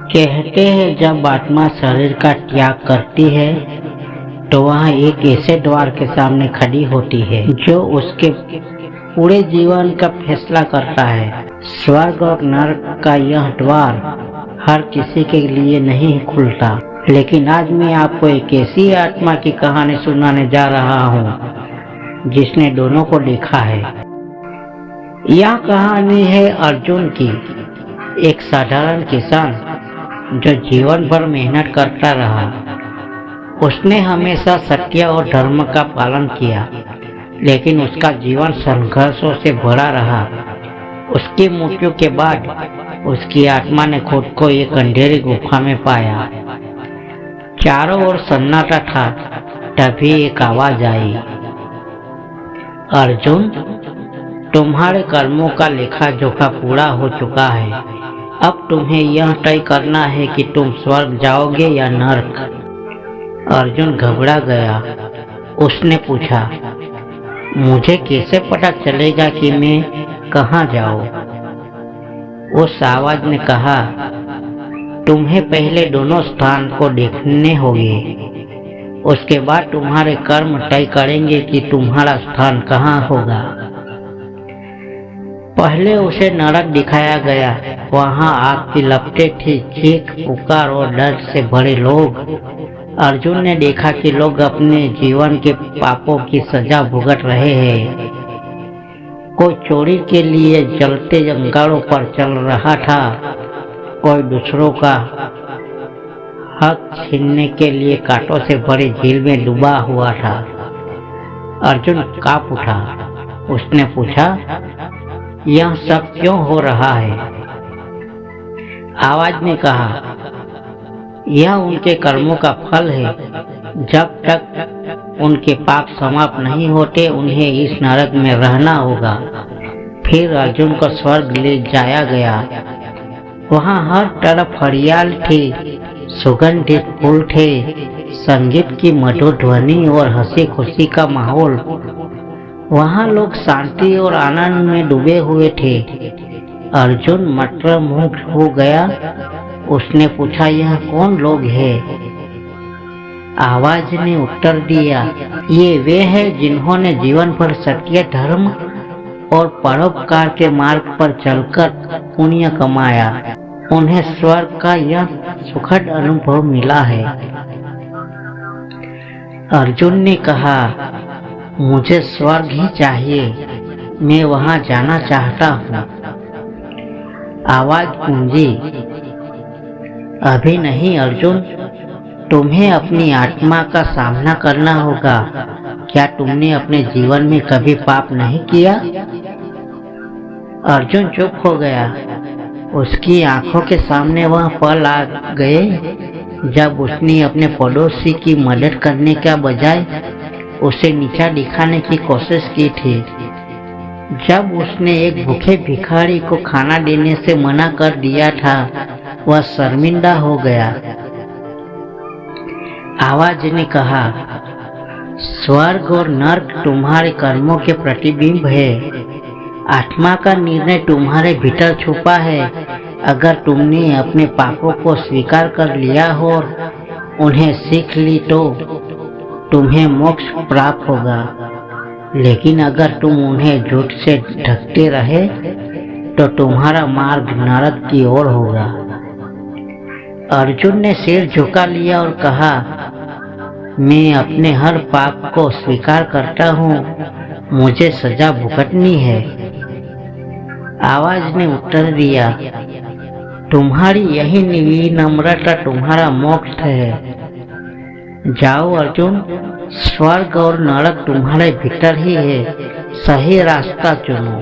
कहते हैं जब आत्मा शरीर का त्याग करती है तो वह एक ऐसे द्वार के सामने खड़ी होती है जो उसके पूरे जीवन का फैसला करता है। स्वर्ग और नरक का यह द्वार हर किसी के लिए नहीं खुलता, लेकिन आज मैं आपको एक ऐसी आत्मा की कहानी सुनाने जा रहा हूँ जिसने दोनों को देखा है। यह कहानी है अर्जुन की, एक साधारण किसान जो जीवन भर मेहनत करता रहा। उसने हमेशा सत्य और धर्म का पालन किया, लेकिन उसका जीवन संघर्षों से भरा रहा। उसकी मृत्यु के बाद उसकी आत्मा ने खुद को एक अंधेरी गुफा में पाया। चारों ओर सन्नाटा था। तभी एक आवाज आई, अर्जुन, तुम्हारे कर्मों का लेखा जोखा पूरा हो चुका है। अब तुम्हें यह तय करना है कि तुम स्वर्ग जाओगे या नरक। अर्जुन घबरा गया। उसने पूछा, मुझे कैसे पता चलेगा कि मैं कहाँ जाऊँ? उस आवाज ने कहा, तुम्हें पहले दोनों स्थान को देखने होंगे, उसके बाद तुम्हारे कर्म तय करेंगे कि तुम्हारा स्थान कहाँ होगा। पहले उसे नरक दिखाया गया। वहाँ आग की लपटें थी, चीख पुकार और डर से भरे लोग। अर्जुन ने देखा कि लोग अपने जीवन के पापों की सजा भुगत रहे हैं। कोई चोरी के लिए जलते अंगारों पर चल रहा था, कोई दूसरों का हक छीनने के लिए कांटों से भरी झील में डूबा हुआ था। अर्जुन कांप उठा। उसने पूछा, यह सब क्यों हो रहा है? आवाज ने कहा, यह उनके कर्मों का फल है। जब तक उनके पाप समाप्त नहीं होते उन्हें इस नरक में रहना होगा। फिर अर्जुन को स्वर्ग ले जाया गया। वहाँ हर तरफ हरियाली थी, सुगंधित फूल थे, संगीत की मधुर ध्वनि और हंसी खुशी का माहौल। वहाँ लोग शांति और आनंद में डूबे हुए थे। अर्जुन मंत्रमुग्ध हो गया। उसने पूछा, यह कौन लोग हैं? आवाज ने उत्तर दिया, ये वे हैं जिन्होंने जीवन भर सत्य, धर्म और परोपकार के मार्ग पर चलकर पुण्य कमाया। उन्हें स्वर्ग का यह सुखद अनुभव मिला है। अर्जुन ने कहा, मुझे स्वर्ग ही चाहिए, मैं वहां जाना चाहता हूँ। आवाज गूंजी, अभी नहीं अर्जुन, तुम्हें अपनी आत्मा का सामना करना होगा। क्या तुमने अपने जीवन में कभी पाप नहीं किया? अर्जुन चुप हो गया। उसकी आंखों के सामने वह पल आ गए जब उसने अपने पड़ोसी की मदद करने के बजाय उसे नीचा दिखाने की कोशिश की थी। जब उसने एक भूखे भिखारी को खाना देने से मना कर दिया था, वह शर्मिंदा हो गया। आवाज ने कहा, स्वर्ग और नरक तुम्हारे कर्मों के प्रतिबिंब है। आत्मा का निर्णय तुम्हारे भीतर छुपा है। अगर तुमने अपने पापों को स्वीकार कर लिया हो और उन्हें सीख ली तो तुम्हें मोक्ष प्राप्त होगा, लेकिन अगर तुम उन्हें झूठ से ढकते रहे तो तुम्हारा मार्ग नरक की ओर होगा। अर्जुन ने सिर झुका लिया और कहा, मैं अपने हर पाप को स्वीकार करता हूँ, मुझे सजा भुगतनी है। आवाज ने उत्तर दिया, तुम्हारी यही विनम्रता तुम्हारा मोक्ष है। जाओ अर्जुन, स्वर्ग और नरक तुम्हारे भीतर ही है। सही रास्ता चुनो।